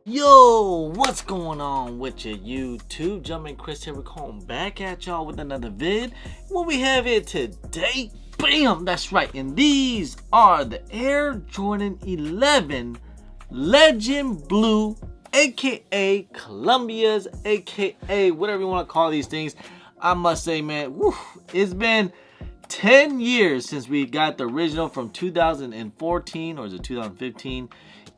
Yo, what's going on with your YouTube? Jumpin' Chris here, we're calling back at y'all with another vid. What we have here today, bam, that's right, and these are the Air Jordan 11 Legend Blue, aka Columbia's, aka whatever you want to call these things. I must say, man, it's been 10 years since we got the original from 2014, or is it 2015?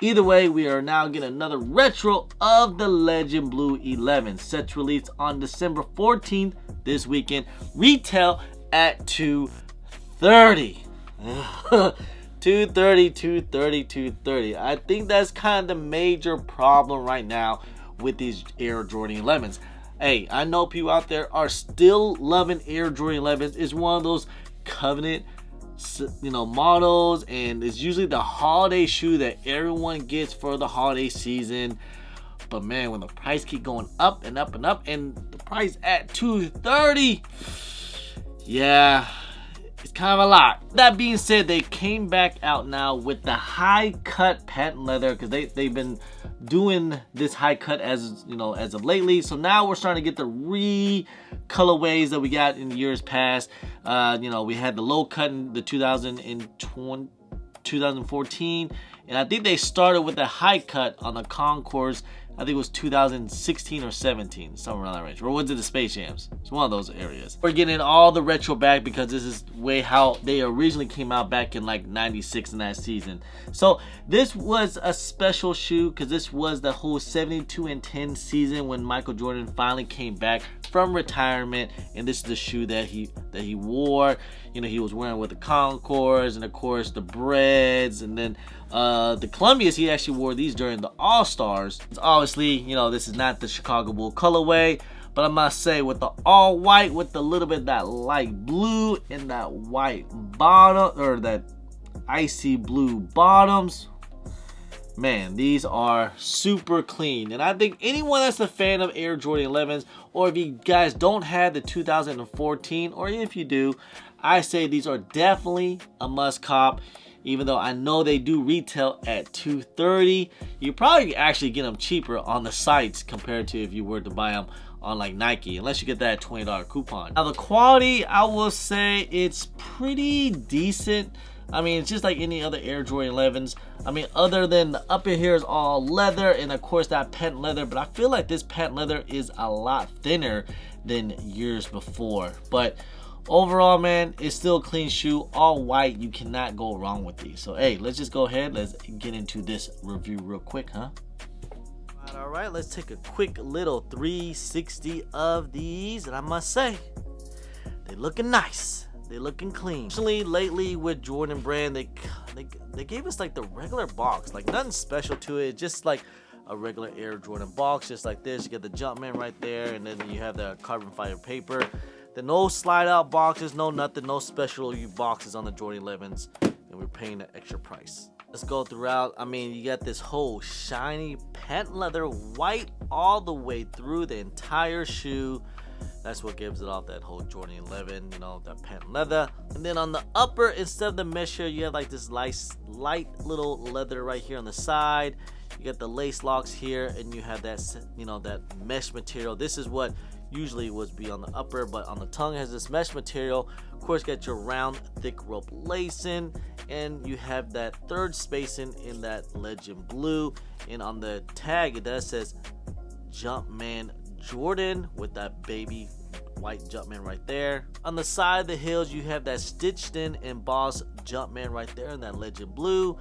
Either way, we are now getting another retro of the Legend Blue 11, set to release on December 14th this weekend. Retail at $230. $230. I think that's kind of the major problem right now with these Air Jordan 11s. Hey, I know people out there are still loving Air Jordan 11s. It's one of those covenant models, and it's usually the holiday shoe that everyone gets for the holiday season. But man, when the price keep going up and up and up, and the price at $230, yeah, it's kind of a lot. That being said, they came back out now with the high cut patent leather, because they've been doing this high cut as of lately. So now we're starting to get the colorways that we got in years past. We had the low cut in the 2014, and I think they started with the high cut on the Concours. I think it was 2016 or 17, somewhere around that range. Or was it the Space Jams? It's one of those areas. We're getting all the retro back because this is way how they originally came out back in like 96 in that season. So this was a special shoe because this was the whole 72 and 10 season when Michael Jordan finally came back from retirement, and this is the shoe that he wore. He was wearing with the Concours, and of course the Breads, and then the Columbias. He actually wore these during the All-Stars. It's obviously, this is not the Chicago Bull colorway, but I must say, with the all white with a little bit of that light blue and that white bottom, or that icy blue bottoms, man, these are super clean. And I think anyone that's a fan of Air Jordan 11s, or if you guys don't have the 2014, or if you do, I say these are definitely a must cop. Even though I know they do retail at $230, you probably actually get them cheaper on the sites compared to if you were to buy them on like Nike, unless you get that $20 coupon. Now the quality, I will say it's pretty decent. I mean, it's just like any other Air Jordan 11s. I mean, other than the upper here is all leather, and of course that patent leather, but I feel like this patent leather is a lot thinner than years before. But overall, man, it's still a clean shoe, all white. You cannot go wrong with these. So hey, let's just go ahead, let's get into this review real quick, huh? All right, let's take a quick little 360 of these, and I must say, they're looking nice. They're looking clean. Actually, lately with Jordan brand, they gave us like the regular box, like nothing special to it, just like a regular Air Jordan box, just like this. You get the Jumpman right there, and then you have the carbon fiber paper. The no slide out boxes, no nothing, no special boxes on the Jordan 11s, and we're paying the extra price. Let's go throughout. I mean, you got this whole shiny patent leather, white all the way through the entire shoe. That's what gives it off that whole Jordan 11, that patent leather. And then on the upper, instead of the mesh here, you have like this light little leather right here on the side. You got the lace locks here, and you have that, that mesh material. This is what usually would be on the upper, but on the tongue has this mesh material. Of course, got your round thick rope lacing, and you have that third spacing in that Legend Blue. And on the tag, it does says Jumpman Jordan with that baby white Jumpman right there. On the side of the heels, you have that stitched in embossed Jumpman right there in that Legend Blue.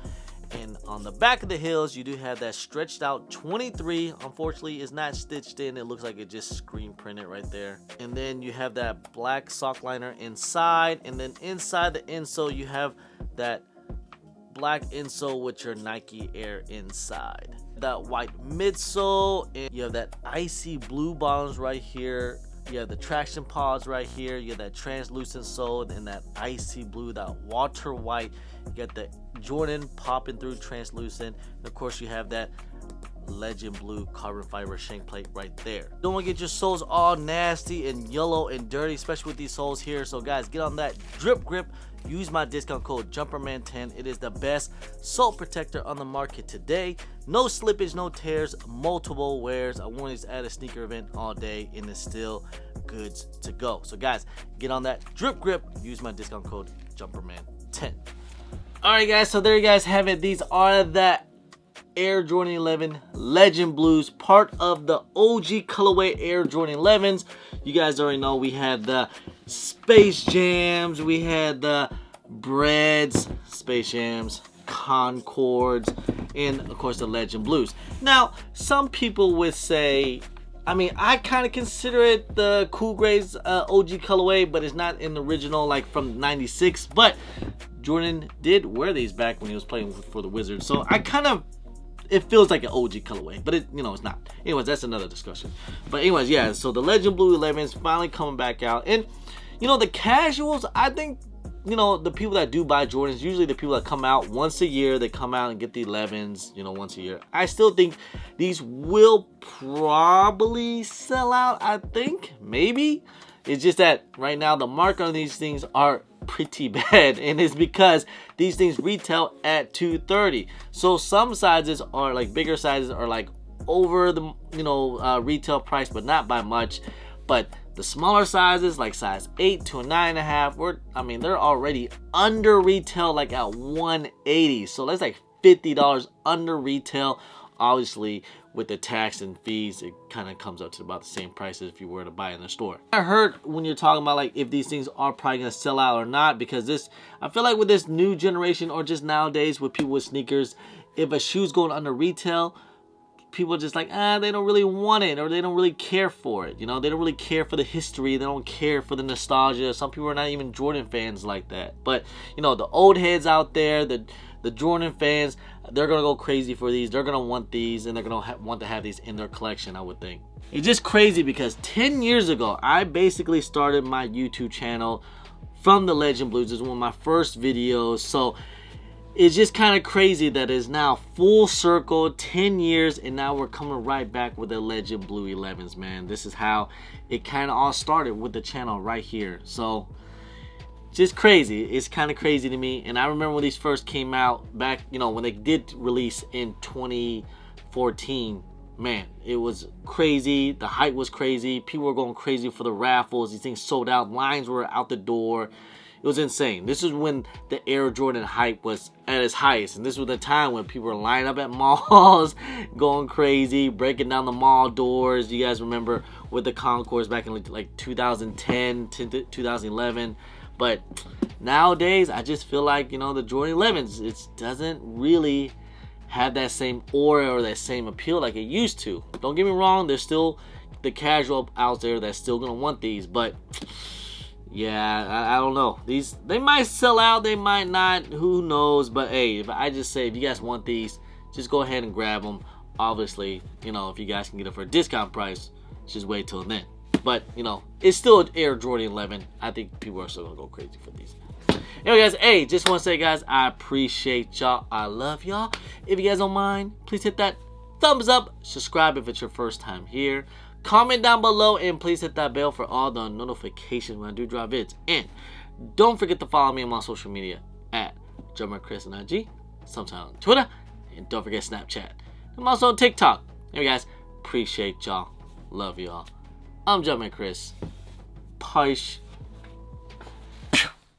And on the back of the heels, you do have that stretched out 23. Unfortunately, it's not stitched in. It looks like it just screen printed right there. And then you have that black sock liner inside. And then inside the insole, you have that black insole with your Nike Air inside. That white midsole, and you have that icy blue bottoms right here. You have the traction pods right here. You have that translucent sole and that icy blue, that water white. You got the Jordan popping through translucent. And of course, you have that legend blue carbon fiber shank plate right there. Don't want to get your soles all nasty and yellow and dirty, especially with these soles here. So guys, get on that drip grip. Use my discount code JUMPERMAN10. It is the best sole protector on the market today. No slippage, no tears, multiple wears. I wore these at a sneaker event all day and it's still goods to go. So guys, get on that drip grip. Use my discount code JUMPERMAN10. Alright guys, so there you guys have it. These are the Air Jordan 11 Legend Blues, part of the OG colorway Air Jordan 11s. You guys already know we had the Space Jams, we had the Breads, Space Jams, Concords, and of course the Legend Blues. Now, some people would say, I mean, I kind of consider it the Cool Grades OG colorway, but it's not in the original, like from '96. But Jordan did wear these back when he was playing for the Wizards, so I kind of, it feels like an OG colorway, but it, you know, it's not. Anyways, that's another discussion. But anyways, yeah, so the Legend Blue 11s finally coming back out. And, you know, the casuals, I think, you know, the people that do buy Jordans, usually the people that come out once a year, they come out and get the 11s, you know, once a year. I still think these will probably sell out, I think, maybe. It's just that right now the market on these things are pretty bad, and it's because these things retail at $230. So some sizes are like, bigger sizes are like over the, you know, retail price, but not by much. But the smaller sizes, like size 8 to a 9.5, I mean, they're already under retail, like at $180. So that's like $50 under retail. Obviously, with the tax and fees, it kind of comes up to about the same price as if you were to buy in the store. I heard when you're talking about like if these things are probably gonna sell out or not, because this, I feel like with this new generation or just nowadays with people with sneakers, if a shoe's going under retail, people are just like, they don't really want it, or they don't really care for it. You know, they don't really care for the history. They don't care for the nostalgia. Some people are not even Jordan fans like that. But, you know, the old heads out there, the Jordan fans, they're going to go crazy for these. They're going to want these, and they're going to want to have these in their collection, I would think. It's just crazy because 10 years ago, I basically started my YouTube channel from the Legend Blues. This is one of my first videos. So it's just kind of crazy that it's now full circle, 10 years, and now we're coming right back with the Legend Blue 11s, man. This is how it kind of all started with the channel right here. So just crazy. It's kind of crazy to me. And I remember when these first came out back, you know, when they did release in 2014, man, it was crazy. The hype was crazy. People were going crazy for the raffles. These things sold out. Lines were out the door. It was insane. This is when the Air Jordan hype was at its highest. And this was the time when people were lining up at malls, going crazy, breaking down the mall doors. You guys remember with the Concourse back in like 2010 to 2011. But nowadays, I just feel like, you know, the Jordan 11s, it doesn't really have that same aura or that same appeal like it used to. Don't get me wrong, there's still the casual out there that's still going to want these. But yeah, I don't know. These, they might sell out, they might not, who knows. But hey, if I just say, if you guys want these, just go ahead and grab them. Obviously, you know, if you guys can get it for a discount price, just wait till then. But, you know, it's still an Air Jordan 11. I think people are still going to go crazy for these. Anyway, guys, hey, just want to say, guys, I appreciate y'all. I love y'all. If you guys don't mind, please hit that thumbs up. Subscribe if it's your first time here. Comment down below, and please hit that bell for all the notifications when I do drop vids. And don't forget to follow me on my social media at Chris on IG, sometime on Twitter, and don't forget Snapchat. I'm also on TikTok. Anyway, guys, appreciate y'all. Love y'all. I'm Chris. Peace.